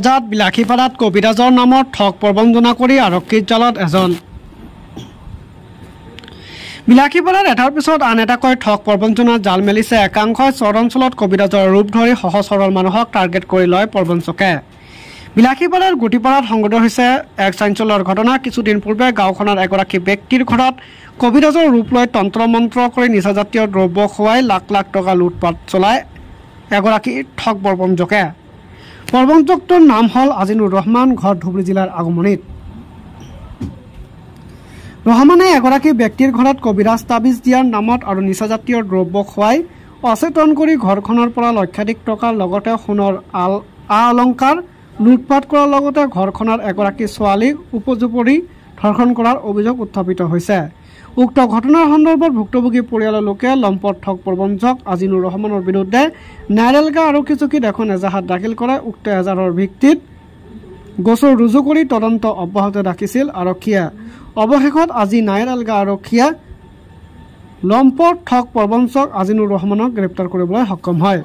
জাত বিলাসীপাৰাত কবিৰাজৰ নামত ঠগ প্ৰবঞ্চনা কৰি আৰক্ষীৰ জালত এজন। বিলাসীপাৰাত এটাৰ পিছত আন এটাকৈ ঠগ প্ৰবঞ্চনাৰ জাল মেলিছে একাংশই। চৰ অঞ্চলত কবিৰাজৰ ৰূপ ধৰি সহজ সৰল মানুহক টাৰ্গেট কৰি লয় প্ৰবঞ্চকে। বিলাসীপাৰাৰ গুটিপাৰাত সংঘটিত হৈছে এক চাঞ্চল্যৰ ঘটনা। কিছুদিন পূৰ্বে গাঁওখনৰ এগৰাকী ব্যক্তিৰ ঘৰত কবিৰাজৰ ৰূপ লৈ তন্ত্ৰ মন্ত্ৰ কৰি নিচাজাতীয় দ্ৰব্য খুৱাই লাখ লাখ টকা লুটপাট চলায় এগৰাকী ঠগ প্ৰবঞ্চকে। প্ৰবঞ্চকটোৰ নাম হ'ল আজিনুৰ ৰহমান, ঘৰ ধুবুৰী জিলাৰ আগমনিত। ৰহমানে এগৰাকী ব্যক্তিৰ ঘৰত কবিৰাজ তাবিজ দিয়াৰ নামত আৰু নিচাজাতীয় দ্ৰব্য খুৱাই অচেতন কৰি ঘৰখনৰ পৰা লক্ষাধিক টকাৰ লগতে সোণৰ অলংকাৰ লুটপাট কৰাৰ লগতে ঘৰখনৰ এগৰাকী ছোৱালীক উপজুপৰি ধৰ্ষণ কৰাৰ অভিযোগ উত্থাপিত হৈছে। উক্ত ঘটনাৰ সন্দৰ্ভত ভুক্তভোগী পৰিয়ালৰ লোকে লম্পট ঠগ প্ৰবঞ্চক আজিনুৰ ৰহমানৰ বিৰুদ্ধে নাইৰেলগাঁও আৰক্ষী চকীত এখন এজাহাৰ দাখিল কৰে। উক্ত এজাহাৰৰ ভিত্তিত গোচৰ ৰুজু কৰি তদন্ত অব্যাহত ৰাখিছিল আৰক্ষীয়ে। অৱশেষত আজি নাইৰেলগাঁও আৰক্ষীয়ে লম্পট ঠগ প্ৰবঞ্চক আজিনুৰ ৰহমানক গ্ৰেপ্তাৰ কৰিবলৈ সক্ষম হয়।